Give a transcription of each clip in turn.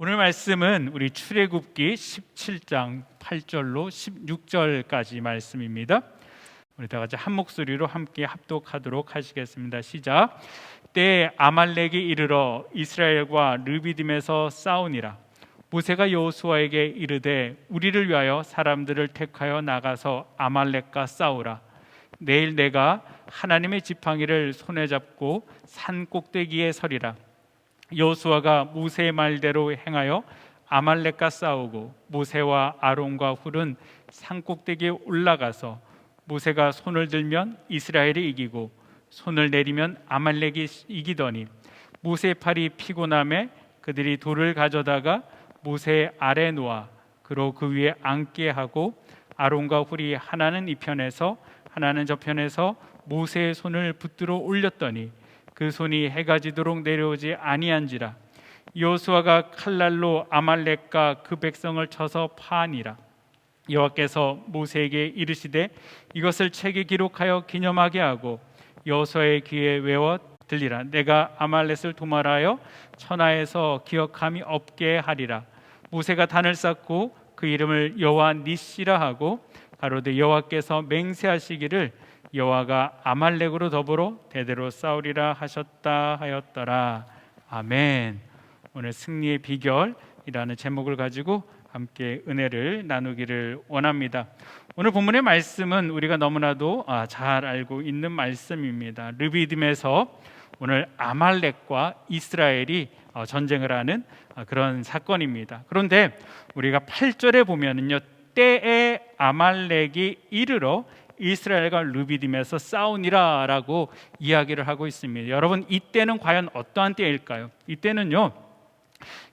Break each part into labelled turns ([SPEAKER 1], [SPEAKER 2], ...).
[SPEAKER 1] 오늘 말씀은 우리 출애굽기 17장 8절로 16절까지 말씀입니다. 우리 다 같이 한 목소리로 함께 합독하도록 하시겠습니다. 시작. 때에 아말렉이 이르러 이스라엘과 르비딤에서 싸우니라. 모세가 여호수아에게 이르되 우리를 위하여 사람들을 택하여 나가서 아말렉과 싸우라. 내일 내가 하나님의 지팡이를 손에 잡고 산 꼭대기에 서리라. 여호수아가 모세의 말대로 행하여 아말렉과 싸우고 모세와 아론과 훌은 산 꼭대기에 올라가서 모세가 손을 들면 이스라엘이 이기고 손을 내리면 아말렉이 이기더니 모세의 팔이 피곤함에 그들이 돌을 가져다가 모세의 아래 놓아 그로 그 위에 앉게 하고 아론과 훌이 하나는 이 편에서 하나는 저 편에서 모세의 손을 붙들어 올렸더니 그 손이 해가 지도록 내려오지 아니한지라. 여호수아가 칼날로 아말렉과 그 백성을 쳐서 파하니라. 여호와께서 모세에게 이르시되 이것을 책에 기록하여 기념하게 하고 여호수아의 귀에 외워 들리라. 내가 아말렉을 도말하여 천하에서 기억함이 없게 하리라. 모세가 단을 쌓고 그 이름을 여호와 니시라 하고 가로되 여호와께서 맹세하시기를 여호와가 아말렉으로 더불어 대대로 싸우리라 하셨다 하였더라. 아멘. 오늘 승리의 비결이라는 제목을 가지고 함께 은혜를 나누기를 원합니다. 오늘 본문의 말씀은 우리가 너무나도 잘 알고 있는 말씀입니다. 르비딤에서 오늘 아말렉과 이스라엘이 전쟁을 하는 그런 사건입니다. 그런데 우리가 8절에 보면은요, 때에 아말렉이 이르러 이스라엘과 르비딤에서 싸우니라 라고 이야기를 하고 있습니다. 여러분, 이때는 과연 어떠한 때일까요? 이때는요,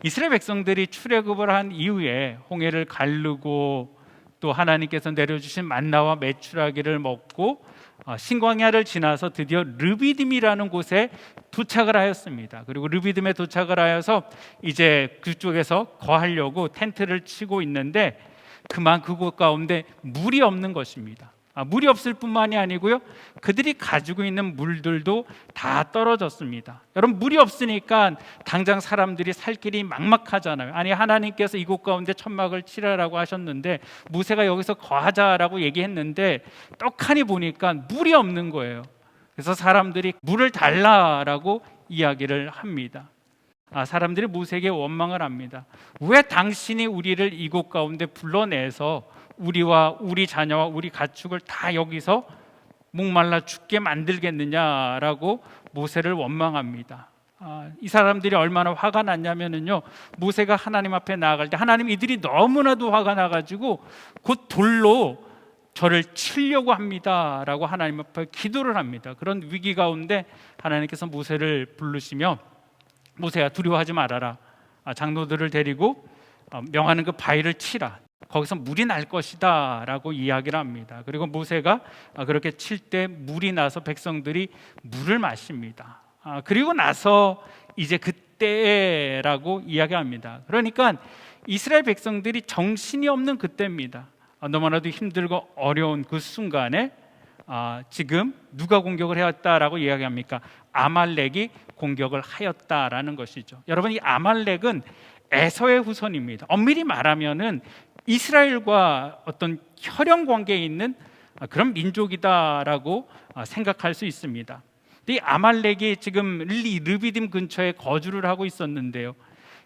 [SPEAKER 1] 이스라엘 백성들이 출애굽을 한 이후에 홍해를 가르고 또 하나님께서 내려주신 만나와 메추라기를 먹고 신광야를 지나서 드디어 르비딤이라는 곳에 도착을 하였습니다. 그리고 르비딤에 도착을 하여서 이제 그쪽에서 거하려고 텐트를 치고 있는데 그만 그곳 가운데 물이 없는 것입니다. 물이 없을 뿐만이 아니고요, 그들이 가지고 있는 물들도 다 떨어졌습니다. 여러분, 물이 없으니까 당장 사람들이 살 길이 막막하잖아요. 아니, 하나님께서 이곳 가운데 천막을 치라라고 하셨는데 모세가 여기서 거하자라고 얘기했는데 떡하니 보니까 물이 없는 거예요. 그래서 사람들이 물을 달라라고 이야기를 합니다. 사람들이 모세에게 원망을 합니다. 왜 당신이 우리를 이곳 가운데 불러내서 우리와 우리 자녀와 우리 가축을 다 여기서 목말라 죽게 만들겠느냐라고 모세를 원망합니다. 이 사람들이 얼마나 화가 났냐면요, 모세가 하나님 앞에 나아갈 때 하나님 이들이 너무나도 화가 나가지고 곧 돌로 저를 치려고 합니다라고 하나님 앞에 기도를 합니다. 그런 위기 가운데 하나님께서 모세를 부르시며 모세야, 두려워하지 말아라. 장로들을 데리고 명하는 그 바위를 치라. 거기서 물이 날 것이다 라고 이야기를 합니다. 그리고 모세가 그렇게 칠 때 물이 나서 백성들이 물을 마십니다. 그리고 나서 이제 그때라고 이야기합니다. 그러니까 이스라엘 백성들이 정신이 없는 그때입니다. 너무나도 힘들고 어려운 그 순간에 지금 누가 공격을 해왔다라고 이야기합니까? 아말렉이 공격을 하였다라는 것이죠. 여러분, 이 아말렉은 에서의 후손입니다. 엄밀히 말하면은 이스라엘과 어떤 혈연 관계에 있는 그런 민족이다라고 생각할 수 있습니다. 이 아말렉이 지금 르비딤 근처에 거주를 하고 있었는데요,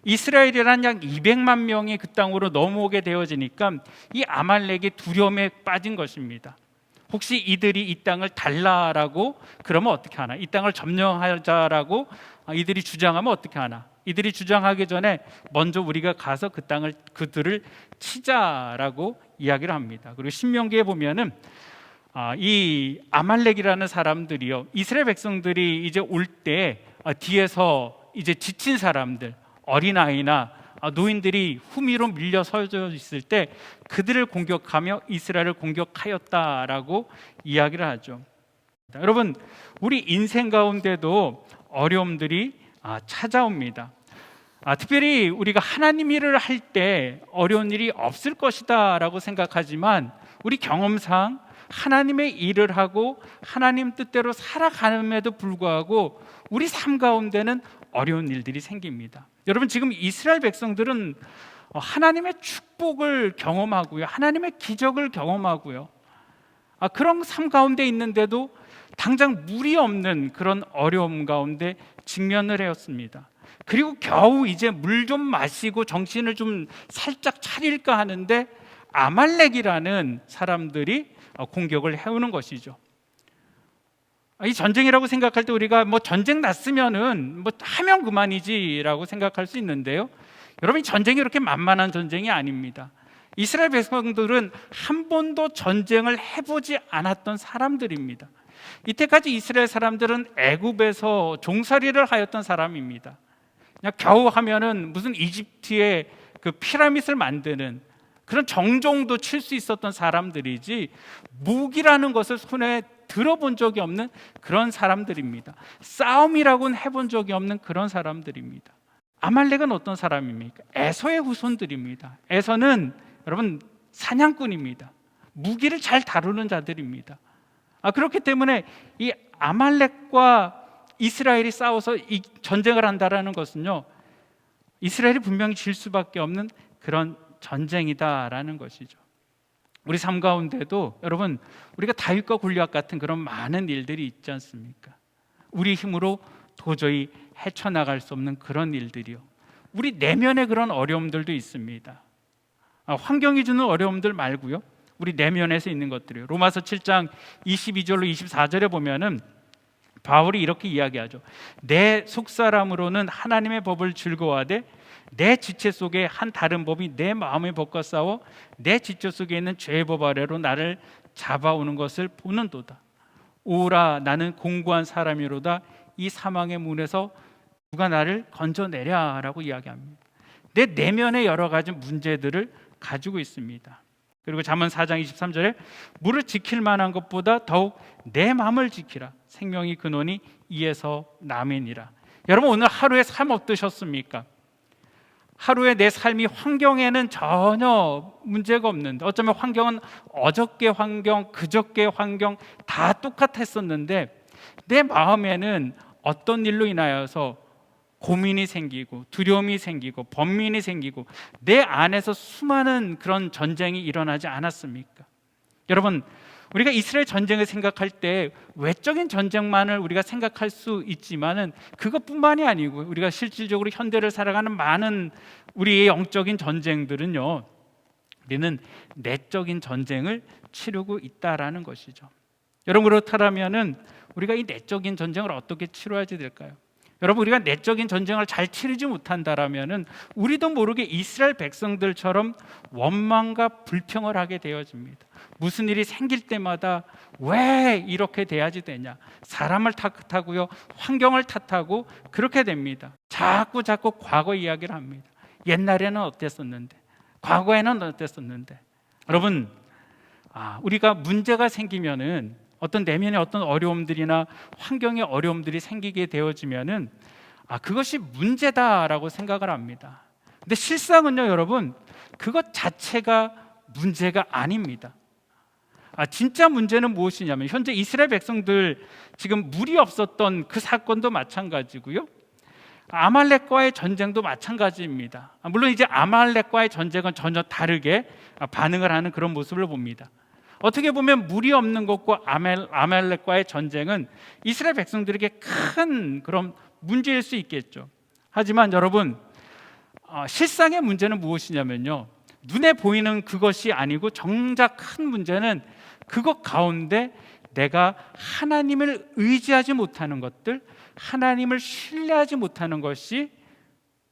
[SPEAKER 1] 이스라엘이란 약 200만 명이 그 땅으로 넘어오게 되어지니까 이 아말렉이 두려움에 빠진 것입니다. 혹시 이들이 이 땅을 달라라고 그러면 어떻게 하나? 이 땅을 점령하자라고 이들이 주장하면 어떻게 하나? 이들이 주장하기 전에 먼저 우리가 가서 그 땅을 그들을 치자라고 이야기를 합니다. 그리고 신명기에 보면은 이 아말렉이라는 사람들이요, 이스라엘 백성들이 이제 올 때 뒤에서 이제 지친 사람들, 어린아이나 노인들이 후미로 밀려 서져 있을 때 그들을 공격하며 이스라엘을 공격하였다라고 이야기를 하죠. 여러분, 우리 인생 가운데도 어려움들이 찾아옵니다. 특별히 우리가 하나님 일을 할 때 어려운 일이 없을 것이다 라고 생각하지만 우리 경험상 하나님의 일을 하고 하나님 뜻대로 살아가는데도 불구하고 우리 삶 가운데는 어려운 일들이 생깁니다. 여러분, 지금 이스라엘 백성들은 하나님의 축복을 경험하고요, 하나님의 기적을 경험하고요, 그런 삶 가운데 있는데도 당장 물이 없는 그런 어려움 가운데 직면을 해왔습니다. 그리고 겨우 이제 물 좀 마시고 정신을 좀 살짝 차릴까 하는데 아말렉이라는 사람들이 공격을 해오는 것이죠. 이 전쟁이라고 생각할 때 우리가 전쟁 났으면은 하면 그만이지라고 생각할 수 있는데요, 여러분, 전쟁이 그렇게 만만한 전쟁이 아닙니다. 이스라엘 백성들은 한 번도 전쟁을 해보지 않았던 사람들입니다. 이때까지 이스라엘 사람들은 애굽에서 종살이를 하였던 사람입니다. 그냥 겨우 하면은 무슨 이집트의 그 피라밋을 만드는 그런 정종도 칠 수 있었던 사람들이지, 무기라는 것을 손에 들어본 적이 없는 그런 사람들입니다. 싸움이라고는 해본 적이 없는 그런 사람들입니다. 아말렉은 어떤 사람입니까? 에서의 후손들입니다. 에서는 여러분 사냥꾼입니다. 무기를 잘 다루는 자들입니다. 그렇기 때문에 이 아말렉과 이스라엘이 싸워서 이 전쟁을 한다라는 것은요, 이스라엘이 분명히 질 수밖에 없는 그런 전쟁이다라는 것이죠. 우리 삶 가운데도 여러분, 우리가 다윗과 골리앗 같은 그런 많은 일들이 있지 않습니까? 우리 힘으로 도저히 헤쳐나갈 수 없는 그런 일들이요, 우리 내면의 그런 어려움들도 있습니다. 환경이 주는 어려움들 말고요, 우리 내면에서 있는 것들이요. 로마서 7장 22절로 24절에 보면은 바울이 이렇게 이야기하죠. 내 속사람으로는 하나님의 법을 즐거워하되 내 지체 속에 한 다른 법이 내 마음의 법과 싸워 내 지체 속에 있는 죄의 법 아래로 나를 잡아오는 것을 보는도다. 오라, 나는 공고한 사람이로다. 이 사망의 문에서 누가 나를 건져내랴라고 이야기합니다. 내 내면의 여러 가지 문제들을 가지고 있습니다. 그리고 잠언 4장 23절에 물을 지킬 만한 것보다 더욱 내 마음을 지키라. 생명이 근원이 이에서 남이니라. 여러분, 오늘 하루의 삶 어떠셨습니까? 하루의 내 삶이 환경에는 전혀 문제가 없는데, 어쩌면 환경은 어저께 환경, 그저께 환경 다 똑같았었는데 내 마음에는 어떤 일로 인하여서 고민이 생기고 두려움이 생기고 번민이 생기고 내 안에서 수많은 그런 전쟁이 일어나지 않았습니까? 여러분, 우리가 이스라엘 전쟁을 생각할 때 외적인 전쟁만을 우리가 생각할 수 있지만은 그것뿐만이 아니고 우리가 실질적으로 현대를 살아가는 많은 우리의 영적인 전쟁들은요, 우리는 내적인 전쟁을 치르고 있다라는 것이죠. 여러분, 그렇다면은 우리가 이 내적인 전쟁을 어떻게 치러야 될까요? 여러분, 우리가 내적인 전쟁을 잘 치르지 못한다라면은 우리도 모르게 이스라엘 백성들처럼 원망과 불평을 하게 되어집니다. 무슨 일이 생길 때마다 왜 이렇게 돼야지 되냐, 사람을 탓하고요, 환경을 탓하고 그렇게 됩니다. 자꾸 과거 이야기를 합니다. 옛날에는 어땠었는데, 과거에는 어땠었는데. 여러분, 우리가 문제가 생기면은 어떤 내면의 어떤 어려움들이나 환경의 어려움들이 생기게 되어지면은 그것이 문제다라고 생각을 합니다. 근데 실상은요, 여러분, 그것 자체가 문제가 아닙니다. 진짜 문제는 무엇이냐면, 현재 이스라엘 백성들 지금 물이 없었던 그 사건도 마찬가지고요, 아말렉과의 전쟁도 마찬가지입니다. 물론 이제 아말렉과의 전쟁은 전혀 다르게 반응을 하는 그런 모습을 봅니다. 어떻게 보면 물이 없는 것과 아말렉과의 전쟁은 이스라엘 백성들에게 큰 그런 문제일 수 있겠죠. 하지만 여러분, 실상의 문제는 무엇이냐면요, 눈에 보이는 그것이 아니고 정작 큰 문제는 그것 가운데 내가 하나님을 의지하지 못하는 것들, 하나님을 신뢰하지 못하는 것이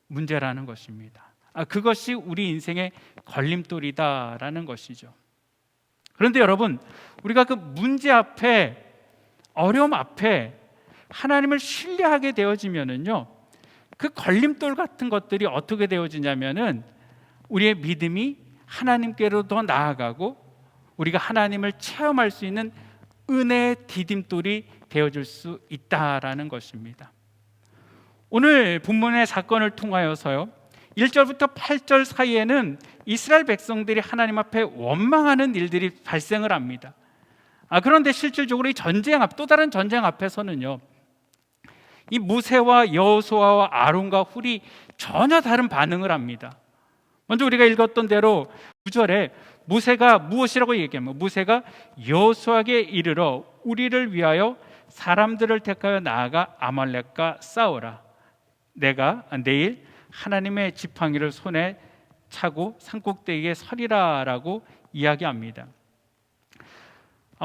[SPEAKER 1] 문제라는 것입니다. 그것이 우리 인생의 걸림돌이다라는 것이죠. 그런데 여러분, 우리가 그 문제 앞에, 어려움 앞에 하나님을 신뢰하게 되어지면은요, 그 걸림돌 같은 것들이 어떻게 되어지냐면은 우리의 믿음이 하나님께로 더 나아가고 우리가 하나님을 체험할 수 있는 은혜의 디딤돌이 되어줄 수 있다라는 것입니다. 오늘 본문의 사건을 통하여서요, 1절부터 8절 사이에는 이스라엘 백성들이 하나님 앞에 원망하는 일들이 발생을 합니다. 그런데 실질적으로 이 전쟁 또 다른 전쟁 앞에서는요, 이 모세와 여호수아와 아론과 훌이 전혀 다른 반응을 합니다. 먼저 우리가 읽었던 대로 9절에 모세가 무엇이라고 얘기하면, 모세가 여호수아에게 이르러 우리를 위하여 사람들을 택하여 나아가 아말렉과 싸우라. 내가 내일 하나님의 지팡이를 손에 차고 산꼭대기에 서리라라고 이야기합니다.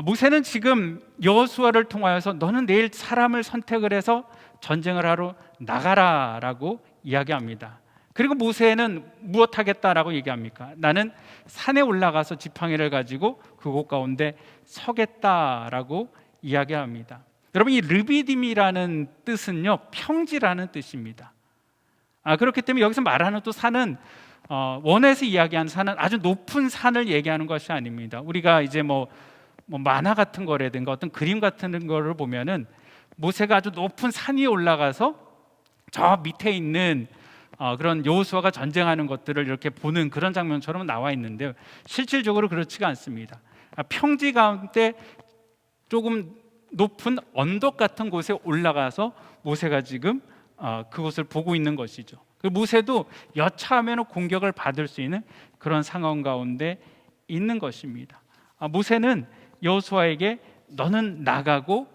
[SPEAKER 1] 모세는 지금 여호수아를 통하여서 너는 내일 사람을 선택을 해서 전쟁을 하러 나가라라고 이야기합니다. 그리고 모세는 무엇하겠다라고 얘기합니까? 나는 산에 올라가서 지팡이를 가지고 그곳 가운데 서겠다라고 이야기합니다. 여러분, 이 르비딤이라는 뜻은요, 평지라는 뜻입니다. 그렇기 때문에 여기서 말하는 또 산은 원에서 이야기하는 산은 아주 높은 산을 얘기하는 것이 아닙니다. 우리가 이제 뭐 만화 같은 거라든가 어떤 그림 같은 거를 보면은 모세가 아주 높은 산 위에 올라가서 저 밑에 있는 그런 여호수아가 전쟁하는 것들을 이렇게 보는 그런 장면처럼 나와 있는데요, 실질적으로 그렇지가 않습니다. 평지 가운데 조금 높은 언덕 같은 곳에 올라가서 모세가 지금 그곳을 보고 있는 것이죠. 모세도 여차하면 공격을 받을 수 있는 그런 상황 가운데 있는 것입니다. 모세는 여호수아에게 너는 나가고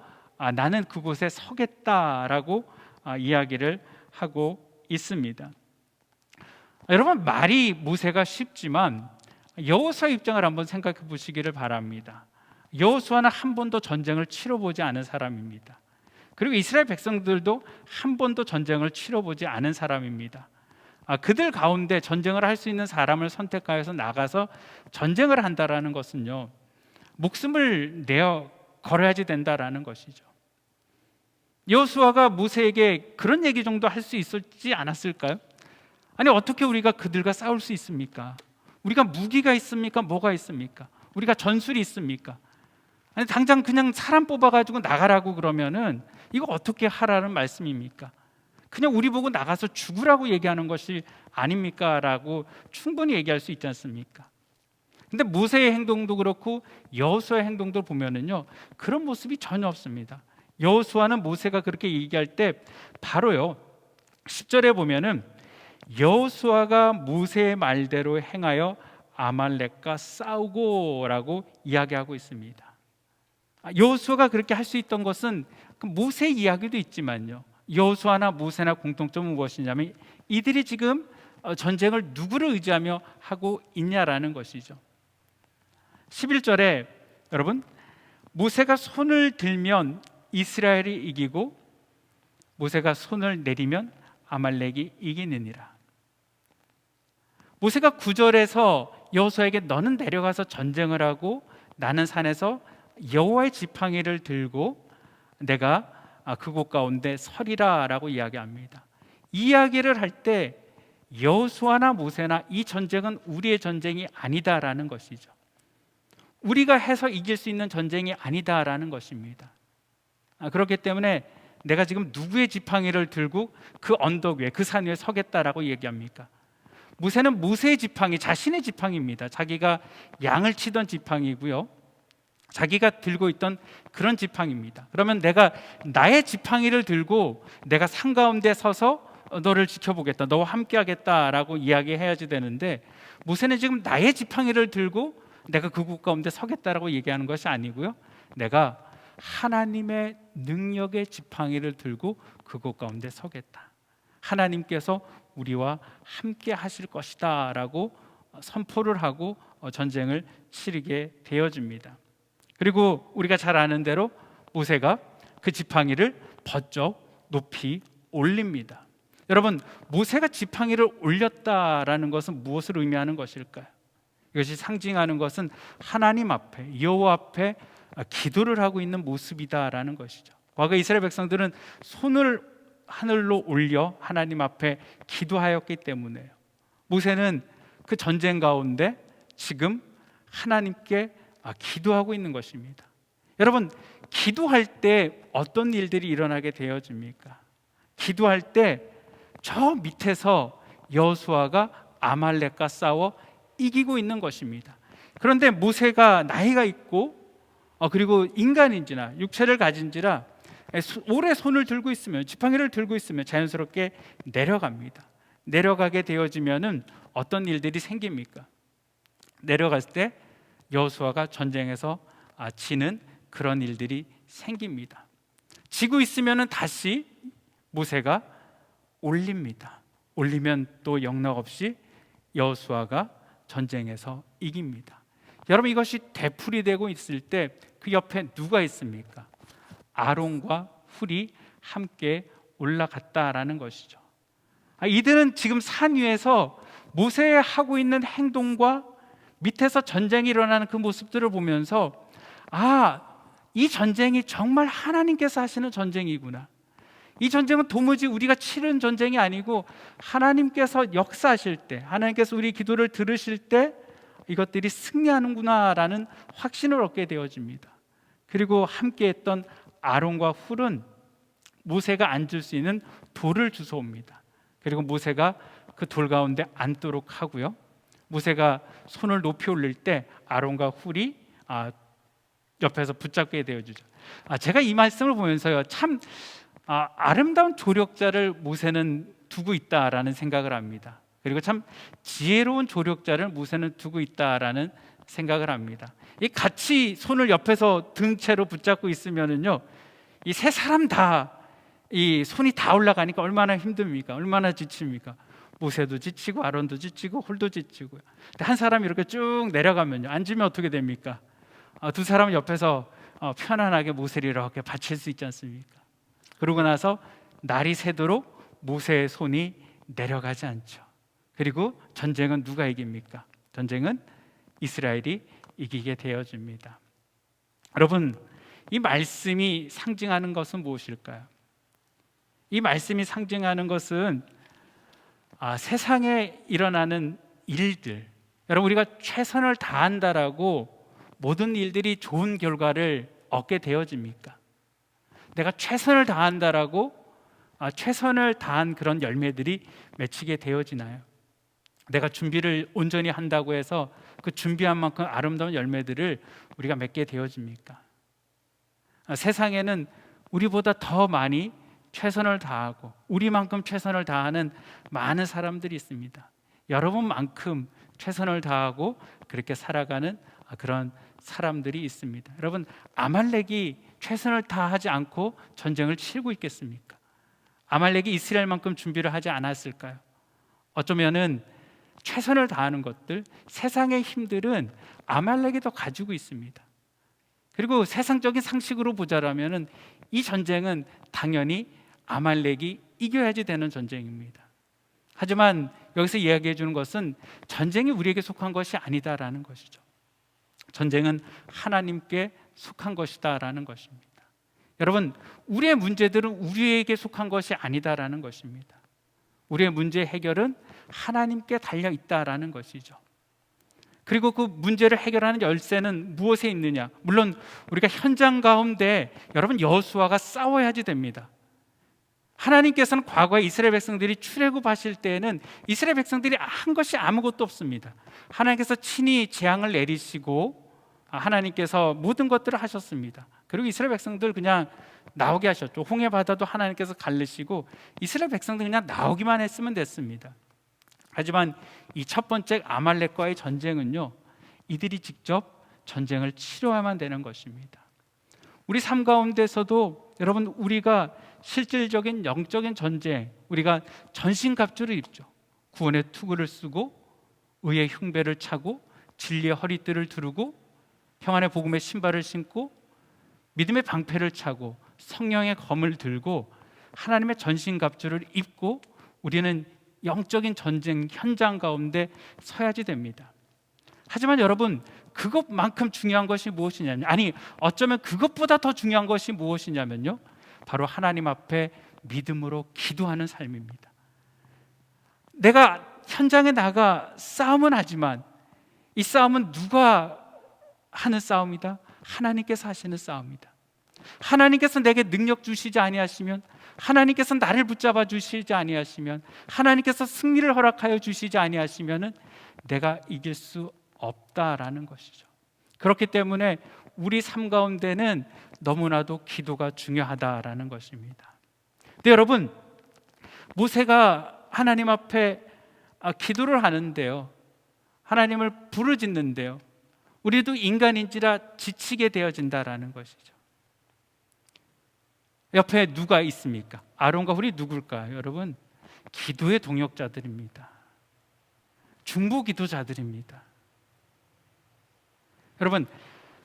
[SPEAKER 1] 나는 그곳에 서겠다라고 이야기를 하고 있습니다. 여러분, 말이 모세가 쉽지만 여호수아 입장을 한번 생각해 보시기를 바랍니다. 여호수아는 한 번도 전쟁을 치러보지 않은 사람입니다. 그리고 이스라엘 백성들도 한 번도 전쟁을 치러보지 않은 사람입니다. 그들 가운데 전쟁을 할 수 있는 사람을 선택하여서 나가서 전쟁을 한다라는 것은요, 목숨을 내어 걸어야지 된다라는 것이죠. 여호수아가 모세에게 그런 얘기 정도 할 수 있었지 않았을까요? 아니, 어떻게 우리가 그들과 싸울 수 있습니까? 우리가 무기가 있습니까? 뭐가 있습니까? 우리가 전술이 있습니까? 아니, 당장 그냥 사람 뽑아가지고 나가라고 그러면은 이거 어떻게 하라는 말씀입니까? 그냥 우리 보고 나가서 죽으라고 얘기하는 것이 아닙니까? 라고 충분히 얘기할 수 있지 않습니까? 근데 모세의 행동도 그렇고 여호수아의 행동도 보면은요, 그런 모습이 전혀 없습니다. 여호수아는 모세가 그렇게 얘기할 때 바로요, 10절에 보면은 여호수아가 모세의 말대로 행하여 아말렉과 싸우고라고 이야기하고 있습니다. 여호수아가 그렇게 할 수 있던 것은 모세 이야기도 있지만요, 여호수아나 모세나 공통점은 무엇이냐면 이들이 지금 전쟁을 누구를 의지하며 하고 있냐라는 것이죠. 11절에 여러분, 모세가 손을 들면 이스라엘이 이기고 모세가 손을 내리면 아말렉이 이기느니라. 모세가 9절에서 여호수아에게 너는 내려가서 전쟁을 하고 나는 산에서 여호와의 지팡이를 들고 내가 그곳 가운데 서리라라고 이야기합니다. 이 이야기를 할 때 여호수아나 모세나 이 전쟁은 우리의 전쟁이 아니다라는 것이죠. 우리가 해서 이길 수 있는 전쟁이 아니다라는 것입니다. 그렇기 때문에 내가 지금 누구의 지팡이를 들고 그 언덕 위에, 그 산 위에 서겠다라고 얘기합니까? 모세는 모세의 지팡이, 자신의 지팡이입니다. 자기가 양을 치던 지팡이고요, 자기가 들고 있던 그런 지팡이입니다. 그러면 내가 나의 지팡이를 들고 내가 산 가운데 서서 너를 지켜보겠다, 너와 함께 하겠다라고 이야기해야지 되는데, 모세는 지금 나의 지팡이를 들고 내가 그곳 가운데 서겠다라고 얘기하는 것이 아니고요, 내가 하나님의 능력의 지팡이를 들고 그곳 가운데 서겠다, 하나님께서 우리와 함께 하실 것이다 라고 선포를 하고 전쟁을 치르게 되어집니다. 그리고 우리가 잘 아는 대로 모세가 그 지팡이를 번쩍 높이 올립니다. 여러분, 모세가 지팡이를 올렸다라는 것은 무엇을 의미하는 것일까요? 이것이 상징하는 것은 하나님 앞에, 여호와 앞에 기도를 하고 있는 모습이다라는 것이죠. 과거 이스라엘 백성들은 손을 하늘로 올려 하나님 앞에 기도하였기 때문에요. 모세는 그 전쟁 가운데 지금 하나님께 기도하고 있는 것입니다. 여러분, 기도할 때 어떤 일들이 일어나게 되어집니까? 기도할 때 저 밑에서 여호수아가 아말렉과 싸워 이기고 있는 것입니다. 그런데 모세가 나이가 있고 그리고 인간인지나 육체를 가진지라 오래 손을 들고 있으면, 지팡이를 들고 있으면 자연스럽게 내려갑니다. 내려가게 되어지면은 어떤 일들이 생깁니까? 내려갔을 때 여호수아가 전쟁에서 지는 그런 일들이 생깁니다. 지고 있으면은 다시 모세가 올립니다. 올리면 또 영락없이 여호수아가 전쟁에서 이깁니다. 여러분, 이것이 되풀이되고 있을 때 그 옆에 누가 있습니까? 아론과 훌이 함께 올라갔다라는 것이죠. 이들은 지금 산 위에서 모세의 하고 있는 행동과 밑에서 전쟁이 일어나는 그 모습들을 보면서 이 전쟁이 정말 하나님께서 하시는 전쟁이구나. 이 전쟁은 도무지 우리가 치른 전쟁이 아니고 하나님께서 역사하실 때, 하나님께서 우리 기도를 들으실 때 이것들이 승리하는구나라는 확신을 얻게 되어집니다. 그리고 함께했던 아론과 훌은 모세가 앉을 수 있는 돌을 주워옵니다. 그리고 모세가 그 돌 가운데 앉도록 하고요, 모세가 손을 높이 올릴 때 아론과 훌이 옆에서 붙잡게 되어주죠. 제가 이 말씀을 보면서요, 참 아름다운 조력자를 모세는 두고 있다라는 생각을 합니다. 그리고 참 지혜로운 조력자를 모세는 두고 있다라는 생각을 합니다. 이 같이 손을 옆에서 등채로 붙잡고 있으면은요, 이 세 사람 다 이 손이 다 올라가니까 얼마나 힘듭니까? 얼마나 지칩니까? 모세도 지치고 아론도 지치고 홀도 지치고요. 근데 한 사람이 이렇게 쭉 내려가면요, 앉으면 어떻게 됩니까? 두 사람 옆에서 편안하게 모세를 이렇게 받칠 수 있지 않습니까? 그러고 나서 날이 새도록 모세의 손이 내려가지 않죠. 그리고 전쟁은 누가 이깁니까? 전쟁은 이스라엘이 이기게 되어집니다. 여러분, 이 말씀이 상징하는 것은 무엇일까요? 이 말씀이 상징하는 것은 세상에 일어나는 일들, 여러분, 우리가 최선을 다한다라고 모든 일들이 좋은 결과를 얻게 되어집니까? 내가 최선을 다한다라고 최선을 다한 그런 열매들이 맺히게 되어지나요? 내가 준비를 온전히 한다고 해서 그 준비한 만큼 아름다운 열매들을 우리가 맺게 되어집니까? 세상에는 우리보다 더 많이 최선을 다하고 우리만큼 최선을 다하는 많은 사람들이 있습니다. 여러분만큼 최선을 다하고 그렇게 살아가는 그런 사람들이 있습니다. 여러분, 아말렉이 최선을 다하지 않고 전쟁을 치르고 있겠습니까? 아말렉이 이스라엘만큼 준비를 하지 않았을까요? 어쩌면은 최선을 다하는 것들, 세상의 힘들은 아말렉이 더 가지고 있습니다. 그리고 세상적인 상식으로 보자라면은 이 전쟁은 당연히 아말렉이 이겨야지 되는 전쟁입니다. 하지만 여기서 이야기해 주는 것은 전쟁이 우리에게 속한 것이 아니다라는 것이죠. 전쟁은 하나님께 속한 것이다라는 것입니다. 여러분, 우리의 문제들은 우리에게 속한 것이 아니다라는 것입니다. 우리의 문제 해결은 하나님께 달려 있다라는 것이죠. 그리고 그 문제를 해결하는 열쇠는 무엇에 있느냐? 물론 우리가 현장 가운데 여러분 여호수아가 싸워야지 됩니다. 하나님께서는 과거에 이스라엘 백성들이 출애굽하실 때에는 이스라엘 백성들이 한 것이 아무것도 없습니다. 하나님께서 친히 재앙을 내리시고 하나님께서 모든 것들을 하셨습니다. 그리고 이스라엘 백성들 그냥 나오게 하셨죠. 홍해 바다도 하나님께서 가르시고 이스라엘 백성들 그냥 나오기만 했으면 됐습니다. 하지만 이 첫 번째 아말렉과의 전쟁은요, 이들이 직접 전쟁을 치러야만 되는 것입니다. 우리 삶 가운데서도 여러분, 우리가 실질적인 영적인 전쟁, 우리가 전신갑주를 입죠. 구원의 투구를 쓰고 의의 흉배를 차고 진리의 허리띠를 두르고 평안의 복음의 신발을 신고 믿음의 방패를 차고 성령의 검을 들고 하나님의 전신갑주를 입고 우리는 영적인 전쟁 현장 가운데 서야지 됩니다. 하지만 여러분, 그것만큼 중요한 것이 무엇이냐면, 아니 어쩌면 그것보다 더 중요한 것이 무엇이냐면요, 바로 하나님 앞에 믿음으로 기도하는 삶입니다. 내가 현장에 나가 싸움은 하지만 이 싸움은 누가 하는 싸움이다? 하나님께서 하시는 싸움이다. 하나님께서 내게 능력 주시지 아니하시면, 하나님께서 나를 붙잡아 주시지 아니하시면, 하나님께서 승리를 허락하여 주시지 아니하시면은 내가 이길 수 없다라는 것이죠. 그렇기 때문에 우리 삶 가운데는 너무나도 기도가 중요하다라는 것입니다. 근데 여러분, 모세가 하나님 앞에 기도를 하는데요, 하나님을 부르짖는데요, 우리도 인간인지라 지치게 되어진다라는 것이죠. 옆에 누가 있습니까? 아론과 훌이 누굴까요? 여러분, 기도의 동역자들입니다. 중보 기도자들입니다. 여러분,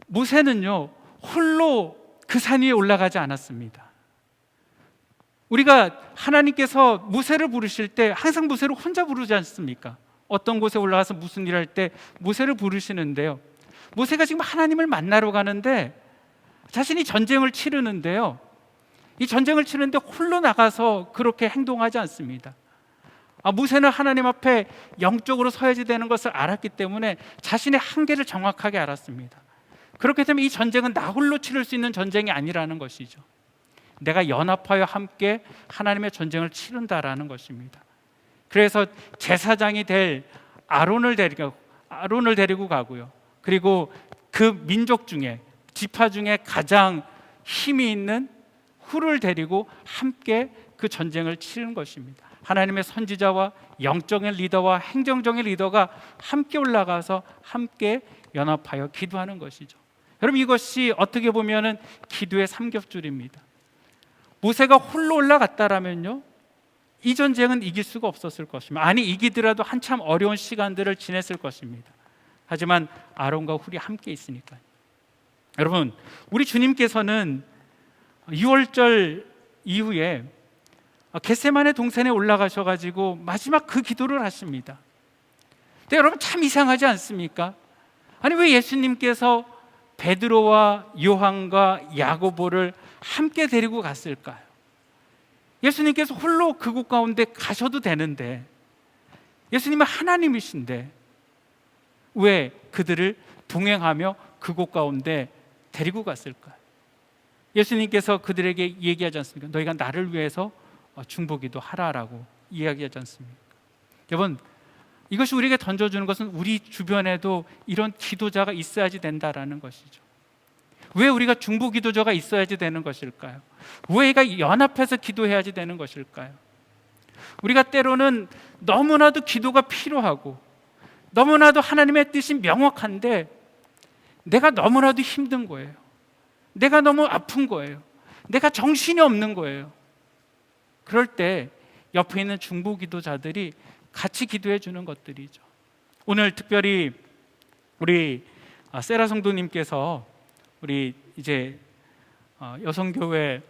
[SPEAKER 1] 모세는요 홀로 그 산 위에 올라가지 않았습니다. 우리가 하나님께서 모세를 부르실 때 항상 모세를 혼자 부르지 않습니까? 어떤 곳에 올라가서 무슨 일을 할 때 모세를 부르시는데요, 모세가 지금 하나님을 만나러 가는데 자신이 전쟁을 치르는데요, 이 전쟁을 치르는데 홀로 나가서 그렇게 행동하지 않습니다. 모세는 하나님 앞에 영적으로 서야지 되는 것을 알았기 때문에 자신의 한계를 정확하게 알았습니다. 그렇게 되면 이 전쟁은 나 홀로 치를 수 있는 전쟁이 아니라는 것이죠. 내가 연합하여 함께 하나님의 전쟁을 치른다라는 것입니다. 그래서 제사장이 될 아론을 데리고 가고요, 그리고 그 민족 중에, 지파 중에 가장 힘이 있는 훌을 데리고 함께 그 전쟁을 치른 것입니다. 하나님의 선지자와 영적인 리더와 행정적인 리더가 함께 올라가서 함께 연합하여 기도하는 것이죠. 여러분, 이것이 어떻게 보면은 기도의 삼겹줄입니다. 모세가 홀로 올라갔다라면요, 이 전쟁은 이길 수가 없었을 것입니다. 아니, 이기더라도 한참 어려운 시간들을 지냈을 것입니다. 하지만 아론과 훌이 함께 있으니까요. 여러분, 우리 주님께서는 6월절 이후에 겟세마네 동산에 올라가셔가지고 마지막 그 기도를 하십니다. 근데 여러분, 참 이상하지 않습니까? 아니, 왜 예수님께서 베드로와 요한과 야고보를 함께 데리고 갔을까요? 예수님께서 홀로 그곳 가운데 가셔도 되는데, 예수님은 하나님이신데 왜 그들을 동행하며 그곳 가운데 데리고 갔을까요? 예수님께서 그들에게 얘기하지 않습니까? 너희가 나를 위해서 중보기도 하라라고 이야기하지 않습니까? 여러분, 이것이 우리에게 던져주는 것은 우리 주변에도 이런 기도자가 있어야지 된다라는 것이죠. 왜 우리가 중보기도자가 있어야지 되는 것일까요? 왜 우리가 연합해서 기도해야지 되는 것일까요? 우리가 때로는 너무나도 기도가 필요하고 너무나도 하나님의 뜻이 명확한데 내가 너무나도 힘든 거예요. 내가 너무 아픈 거예요. 내가 정신이 없는 거예요. 그럴 때 옆에 있는 중보기도자들이 같이 기도해 주는 것들이죠. 오늘 특별히 우리 세라 성도님께서 우리 이제 여성교회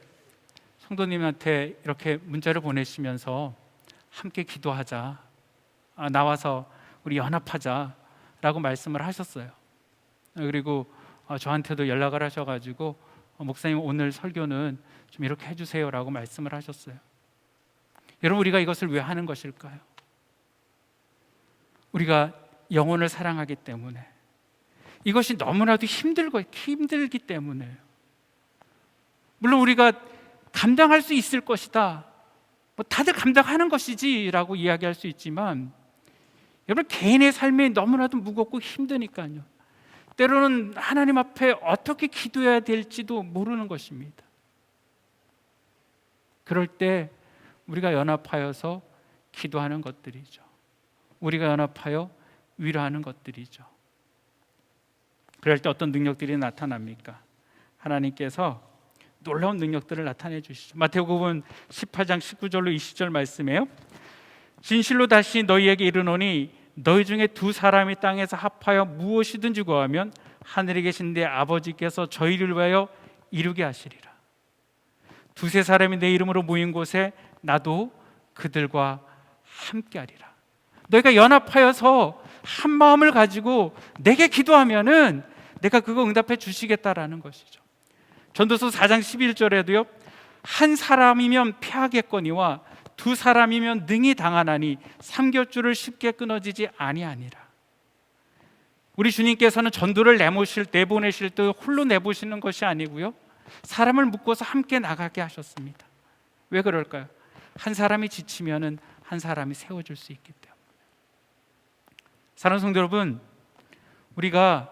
[SPEAKER 1] 성도님한테 이렇게 문자를 보내시면서 함께 기도하자, 나와서 우리 연합하자라고 말씀을 하셨어요. 그리고 저한테도 연락을 하셔가지고 목사님, 오늘 설교는 좀 이렇게 해주세요라고 말씀을 하셨어요. 여러분, 우리가 이것을 왜 하는 것일까요? 우리가 영혼을 사랑하기 때문에, 이것이 너무나도 힘들기 때문에요. 물론 우리가 감당할 수 있을 것이다, 다들 감당하는 것이지라고 이야기할 수 있지만, 여러분, 개인의 삶이 너무나도 무겁고 힘드니까요, 때로는 하나님 앞에 어떻게 기도해야 될지도 모르는 것입니다. 그럴 때 우리가 연합하여서 기도하는 것들이죠. 우리가 연합하여 위로하는 것들이죠. 그럴 때 어떤 능력들이 나타납니까? 하나님께서 놀라운 능력들을 나타내 주시죠. 마태복음 18장 19절로 20절 말씀이에요. 진실로 다시 너희에게 이르노니 너희 중에 두 사람이 땅에서 합하여 무엇이든지 구하면 하늘에 계신 내 아버지께서 저희를 위하여 이루게 하시리라. 두세 사람이 내 이름으로 모인 곳에 나도 그들과 함께하리라. 너희가 연합하여서 한 마음을 가지고 내게 기도하면은 내가 그거 응답해 주시겠다라는 것이죠. 전도서 4장 11절에도요, 한 사람이면 패하겠거니와 두 사람이면 능히 당하나니 삼겹줄을 쉽게 끊어지지 아니하니라. 우리 주님께서는 전도를 내보내실 때 홀로 내보시는 것이 아니고요, 사람을 묶어서 함께 나가게 하셨습니다. 왜 그럴까요? 한 사람이 지치면은 한 사람이 세워줄 수 있기 때문에. 사랑하는 성도 여러분, 우리가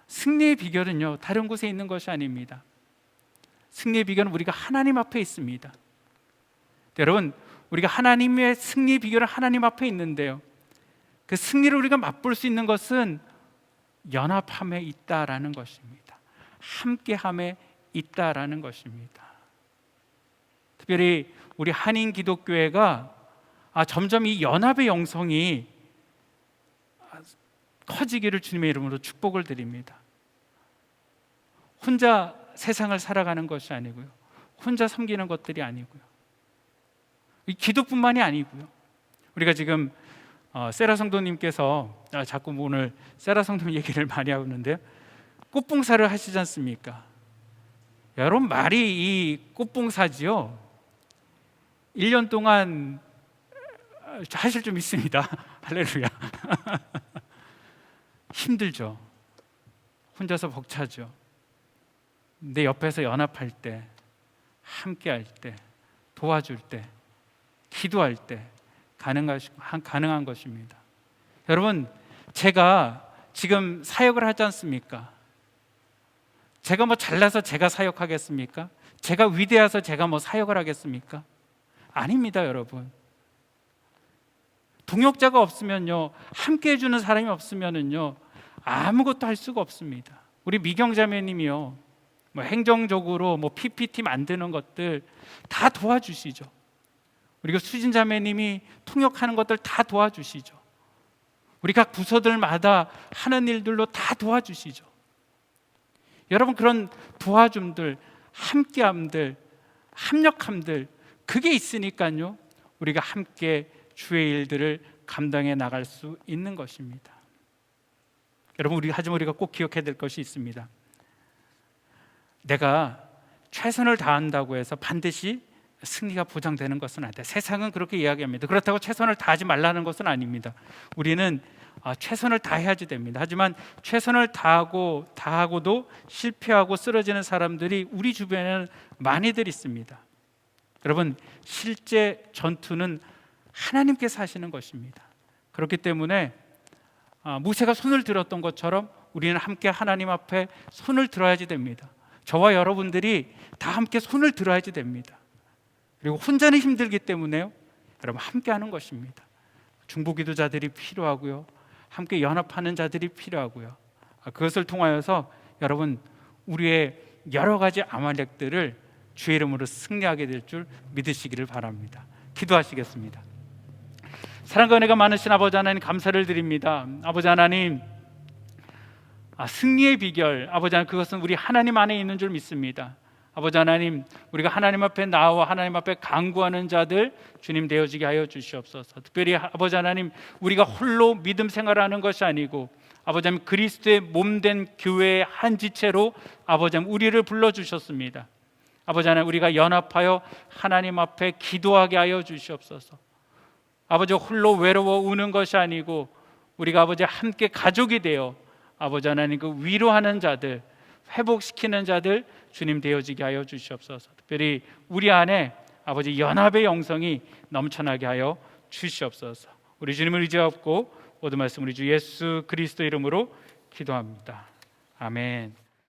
[SPEAKER 1] 승리의 비결은요, 다른 곳에 있는 것이 아닙니다. 승리의 비결은 우리가 하나님 앞에 있습니다. 여러분, 우리가 하나님의 승리 비결은 하나님 앞에 있는데요, 그 승리를 우리가 맛볼 수 있는 것은 연합함에 있다라는 것입니다. 함께함에 있다라는 것입니다. 특별히 우리 한인 기독교회가 점점 이 연합의 영성이 커지기를 주님의 이름으로 축복을 드립니다. 혼자 세상을 살아가는 것이 아니고요, 혼자 섬기는 것들이 아니고요, 이 기도뿐만이 아니고요. 우리가 지금 세라 성도님께서 자꾸 오늘 세라 성도님 얘기를 많이 하고 있는데요, 꽃봉사를 하시지 않습니까? 여러분, 말이 이 꽃봉사지요, 1년 동안 하실 좀 있습니다. 할렐루야. 힘들죠. 혼자서 벅차죠. 내 옆에서 연합할 때, 함께할 때, 도와줄 때, 기도할 때 가능한 것입니다. 여러분, 제가 지금 사역을 하지 않습니까? 제가 잘나서 제가 사역하겠습니까? 제가 위대해서 제가 사역을 하겠습니까? 아닙니다, 여러분. 동역자가 없으면요, 함께 해주는 사람이 없으면은요, 아무것도 할 수가 없습니다. 우리 미경자매님이요, 행정적으로 PPT 만드는 것들 다 도와주시죠. 우리가 수진자매님이 통역하는 것들 다 도와주시죠. 우리 각 부서들마다 하는 일들로 다 도와주시죠. 여러분, 그런 도와줌들, 함께함들, 합력함들, 그게 있으니까요, 우리가 함께 주의 일들을 감당해 나갈 수 있는 것입니다. 여러분, 하지만 우리가 꼭 기억해야 될 것이 있습니다. 내가 최선을 다한다고 해서 반드시 승리가 보장되는 것은 아니다. 세상은 그렇게 이야기합니다. 그렇다고 최선을 다하지 말라는 것은 아닙니다. 우리는 최선을 다해야지 됩니다. 하지만 최선을 다하고도 실패하고 쓰러지는 사람들이 우리 주변에는 많이들 있습니다. 여러분, 실제 전투는 하나님께서 하시는 것입니다. 그렇기 때문에 모세가 손을 들었던 것처럼 우리는 함께 하나님 앞에 손을 들어야지 됩니다. 저와 여러분들이 다 함께 손을 들어야지 됩니다. 그리고 혼자는 힘들기 때문에요, 여러분, 함께 하는 것입니다. 중보기도자들이 필요하고요, 함께 연합하는 자들이 필요하고요, 그것을 통하여서 여러분, 우리의 여러 가지 아말렉들을 주의 이름으로 승리하게 될 줄 믿으시기를 바랍니다. 기도하시겠습니다. 사랑과 은혜가 많으신 아버지 하나님, 감사를 드립니다. 아버지 하나님, 승리의 비결, 아버지 하나님, 그것은 우리 하나님 안에 있는 줄 믿습니다. 아버지 하나님, 우리가 하나님 앞에 나와 하나님 앞에 간구하는 자들 주님 되어지게 하여 주시옵소서. 특별히 아버지 하나님, 우리가 홀로 믿음 생활하는 것이 아니고 아버지 하나님, 그리스도의 몸된 교회의 한 지체로 아버지 하나님, 우리를 불러주셨습니다. 아버지 하나님, 우리가 연합하여 하나님 앞에 기도하게 하여 주시옵소서. 아버지, 홀로 외로워 우는 것이 아니고 우리가 아버지 함께 가족이 되어 아버지 하나님, 그 위로하는 자들, 회복시키는 자들 주님 되어지게 하여 주시옵소서. 특별히 우리 안에 아버지 연합의 영성이 넘쳐나게 하여 주시옵소서. 우리 주님을 의지하고 모든 말씀 우리 주 예수 그리스도 이름으로 기도합니다. 아멘.